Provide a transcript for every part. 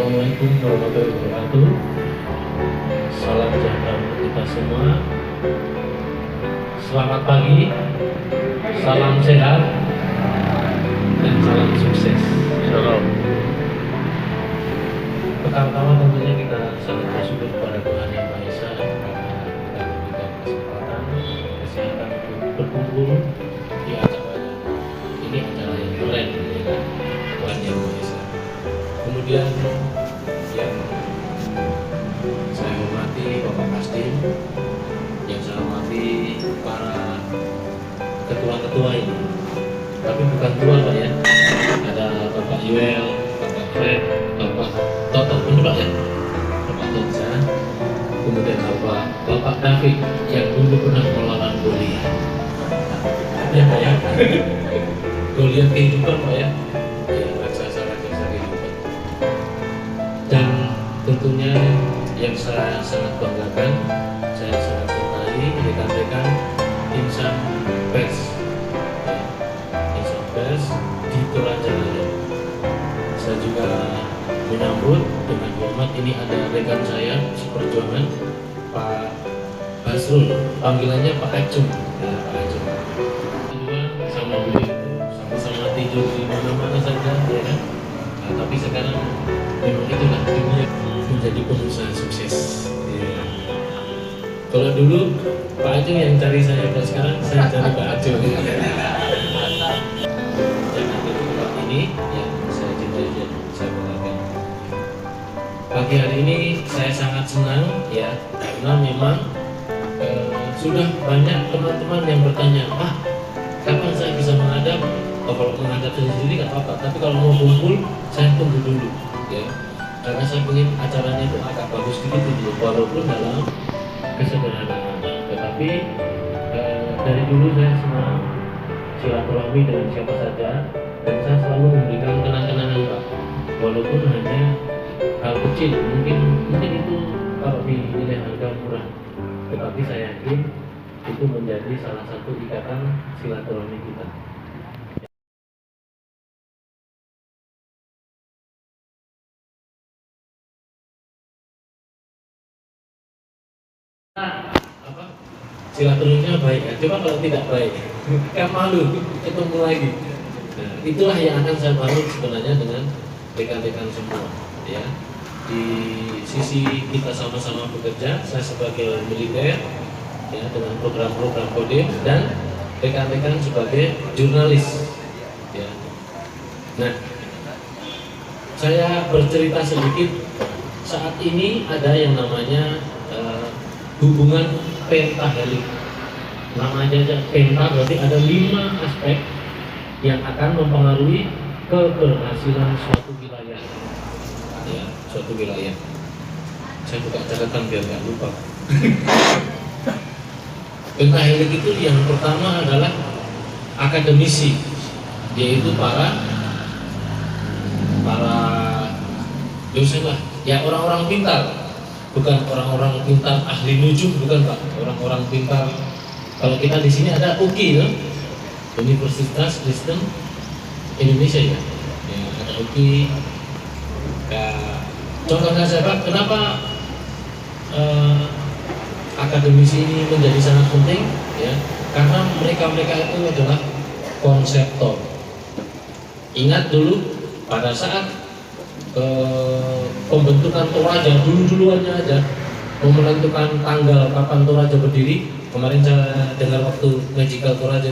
Assalamualaikum warahmatullahi wabarakatuh. Salam sejahtera untuk kita semua. Selamat pagi, salam sehat, dan salam sukses. Shalom. Pertama-tama tentunya kita sangat bersyukur kepada Tuhan Yang Maha Esa karena kita diberikan kesempatan, kesehatan untuk berkumpul di acara ini, acara yang keren, ya kan? Tuhan Yang Maha Esa. Kemudian yang saya hormati Bapak Kasdim, yang saya hormati para ketua-ketua ini, tapi bukan tua Pak ya, ada Bapak Yuel, Bapak Fred, Bapak Toto, ini Pak ya, Bapak Tonsa, kemudian Bapak David yang dulu pernah melawan Goliat, ya Pak ya, Goliat kehidupan Pak ya, raksasa-raksasa kehidupan. Dan tentunya yang saya sangat banggakan, saya sangat cintai rekan-rekan insan pers, insan pers di Toraja. Saya juga menyambut dengan hormat, ini ada rekan saya seperjuangan, Pak Basrul, panggilannya Pak Acung, ya, Pak Acung. Kedua sama beliau itu sama-sama tidur di mana-mana saja, ya kan? Nah, tapi sekarang memang itulah dunia menjadi pengusaha sukses. Ya. Kalau dulu Pak Acung yang cari saya, kalau sekarang saya cari Pak Acung. Jangan lupa ini yang saya cintai dan saya banggakan. Pagi hari ini saya sangat senang ya, karena memang sudah banyak teman-teman yang bertanya, Pak, kapan saya bisa menghadap? Oh, kalau menghadap sendiri nggak apa-apa, tapi kalau mau kumpul saya tunggu dulu ya, karena saya ingin acaranya itu agak bagus sedikit dulu, walaupun dalam kesederhanaan. Tetapi dari dulu saya senang silaturahmi dengan siapa saja, dan saya selalu memberikan kenang-kenangan Pak, walaupun hanya hal kecil, mungkin itu kalau dinilai harga murah, tetapi saya yakin itu menjadi salah satu ikatan silaturahmi kita. Silaturahminya baik ya. Coba kalau tidak baik, kan malu ketemu lagi. Nah, itulah yang akan saya bangun sebenarnya dengan rekan-rekan semua ya. Di sisi kita sama-sama bekerja, saya sebagai militer ya dengan program-program Kodim, dan rekan-rekan sebagai jurnalis ya. Nah, saya bercerita sedikit. Saat ini ada yang namanya hubungan pentahelik. Namanya aja penta, berarti ada 5 aspek yang akan mempengaruhi keberhasilan suatu wilayah ya, suatu wilayah. Saya buka catatan biar nggak lupa. Pentahelik itu yang pertama adalah akademisi, yaitu para dosen lah ya, orang-orang pintar. Bukan orang-orang pintar ahli nujum, bukan Pak. Orang-orang pintar. Kalau kita di sini ada UKI ya, Universitas Kristen Indonesia ya. Ya, ada UKI. Ya, contohnya saya Pak, kenapa akademisi ini menjadi sangat penting ya? Karena mereka itu adalah konseptor. Ingat dulu pada saat pembentukan Toraja, duluannya aja mau menentukan tanggal kapan Toraja berdiri. Kemarin saya dengar waktu Magical Toraja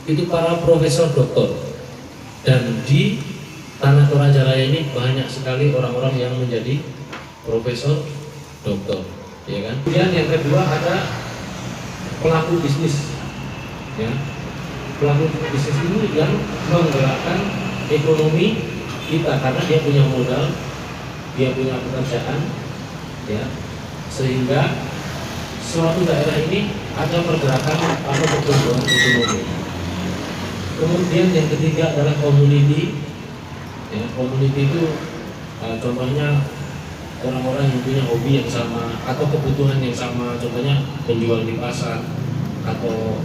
itu para profesor doktor, dan di tanah Toraja Raya ini banyak sekali orang-orang yang menjadi profesor doktor, ya kan. Kemudian yang kedua ada pelaku bisnis ya. Pelaku bisnis ini yang menggerakkan ekonomi kita, karena dia punya modal, dia punya pekerjaan ya, sehingga suatu daerah ini ada pergerakan atau pertumbuhan ekonomi. Kemudian yang ketiga adalah community ya. Community itu contohnya orang-orang yang punya hobi yang sama atau kebutuhan yang sama, contohnya penjual di pasar atau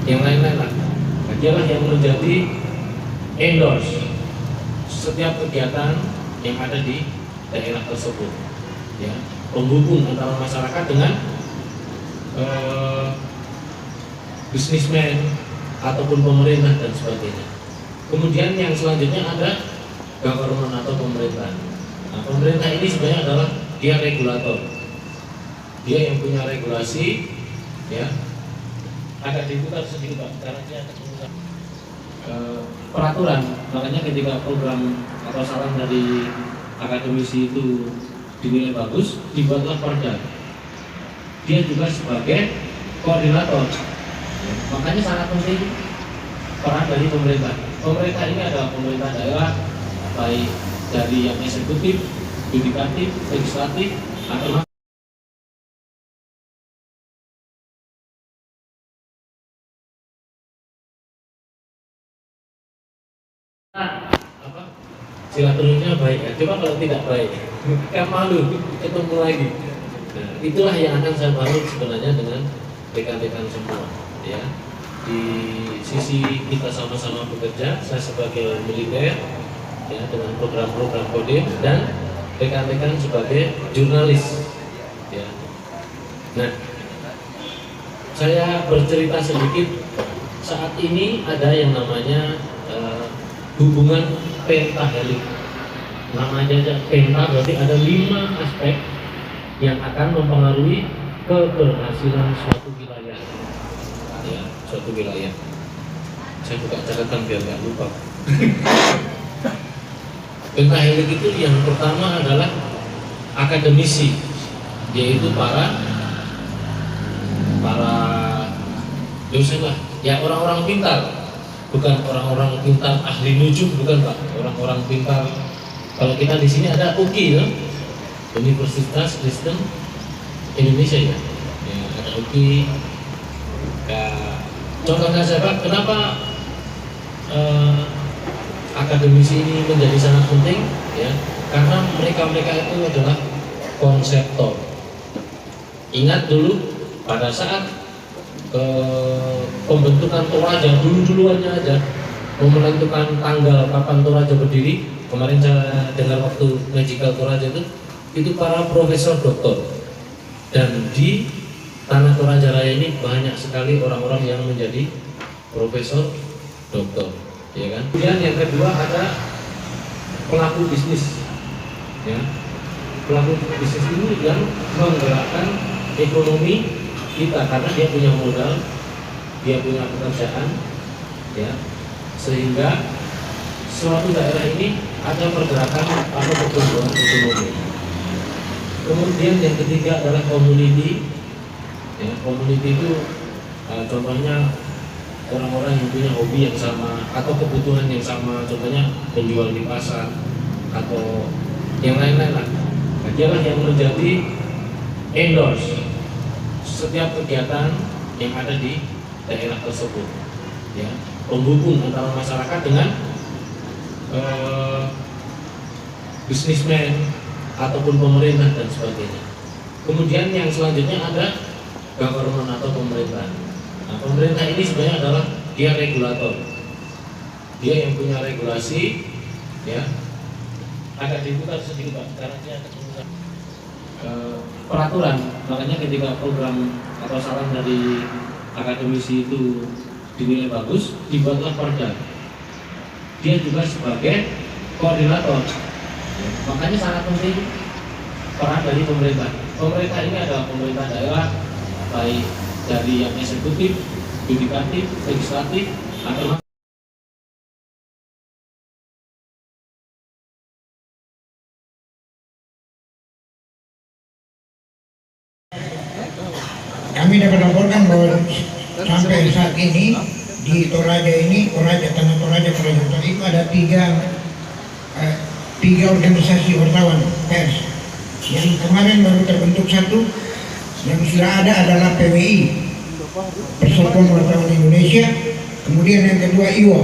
yang lain-lain lah. Nah, dialah yang menjadi endorse setiap kegiatan yang ada di daerah tersebut, ya, penghubung antara masyarakat dengan bisnismen ataupun pemerintah dan sebagainya. Kemudian yang selanjutnya ada government atau pemerintah. Nah, pemerintah ini sebenarnya adalah dia regulator, dia yang punya regulasi, ya. Agak dibuka sedikit Pak, karena dia peraturan. Makanya ketika program atau saran dari akademisi itu dinilai bagus, dibuatlah perda. Dia juga sebagai koordinator. Makanya sangat penting peran dari pemerintah. Pemerintah ini adalah pemerintah daerah, baik dari yang eksekutif, yudikatif, legislatif, atau silaturahminya baik ya. Coba kalau tidak baik, kan malu ketemu lagi. Nah, itulah yang akan saya bangun sebenarnya dengan rekan-rekan semua, ya. Di sisi kita sama-sama bekerja, saya sebagai militer, ya, dengan program-program Kodim, dan rekan-rekan sebagai jurnalis, ya. Nah, saya bercerita sedikit. Saat ini ada yang namanya hubungan pentahelik. Namanya aja penta, berarti ada 5 aspek yang akan mempengaruhi keberhasilan suatu wilayah, ya, suatu wilayah. Saya buka catatan biar nggak lupa. Pentahelik itu yang pertama adalah akademisi, yaitu para dosen lah, ya, orang-orang pintar. Bukan orang-orang pintar ahli nujum, bukan Pak. Orang-orang pintar. Kalau kita di sini ada UKI, ya, Universitas Kristen Indonesia, ya, ya, ada UKI. Ya, contohnya saya Pak, kenapa akademisi ini menjadi sangat penting, ya? Karena mereka itu adalah konseptor. Ingat dulu pada saat pembentukan Toraja, duluannya aja menentukan tanggal kapan Toraja berdiri. Kemarin saya dengar waktu Magical Toraja itu para profesor doktor, dan di tanah Toraja Raya ini banyak sekali orang-orang yang menjadi profesor doktor, ya kan. Kemudian yang kedua ada pelaku bisnis, ya. Pelaku bisnis ini yang menggerakkan ekonomi kita, karena dia punya modal, dia punya pekerjaan, ya, sehingga suatu daerah ini ada pergerakan atau pertumbuhan ekonomi. Kemudian yang ketiga adalah community, ya. Community itu contohnya orang-orang yang punya hobi yang sama atau kebutuhan yang sama, contohnya penjual di pasar atau yang lain-lain lah. Nah, dialah yang menjadi endorse setiap kegiatan yang ada di daerah tersebut, ya, penghubung antara masyarakat dengan bisnismen ataupun pemerintah dan sebagainya. Kemudian yang selanjutnya ada government atau pemerintah. Nah, pemerintah ini sebenarnya adalah dia regulator, dia yang punya regulasi, ya. Agak dibuka sedikit Pak, karena dia peraturan. Makanya ketika program atau saran dari akademisi itu dinilai bagus, dibuatlah perda. Dia juga sebagai koordinator. Makanya sangat penting peran dari pemerintah. Pemerintah ini adalah pemerintah daerah, baik dari yang eksekutif, yudikatif, legislatif, atau kami dapat laporkan bahwa sampai saat ini di Toraja ini, tanah Toraja Utara itu ada tiga organisasi wartawan pers. Yang kemarin baru terbentuk satu, yang sudah ada adalah PWI, Persatuan Wartawan Indonesia. Kemudian yang kedua IWO,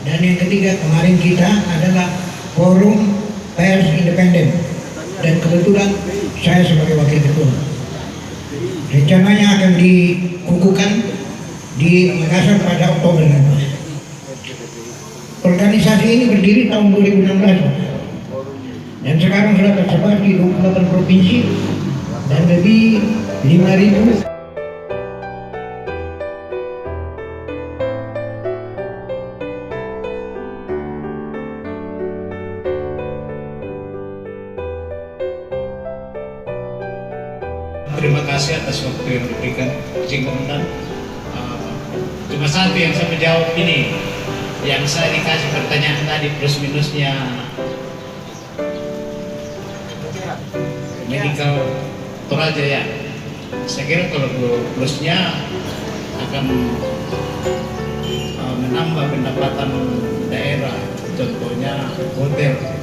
dan yang ketiga kemarin kita adalah Forum Pers Independen. Dan kebetulan saya sebagai wakil ketua. Rencananya akan dikukuhkan di Makassar pada Oktober nanti. Organisasi ini berdiri tahun 2016. Dan sekarang sudah tersebar di 28 provinsi dan lebih 5.000. Terima kasih atas waktu yang diberikan Cing Komandan. Cuma satu yang saya menjawab ini, yang saya dikasih pertanyaan tadi plus minusnya medical Toraja ya. Saya kira kalau plusnya akan menambah pendapatan daerah, contohnya hotel.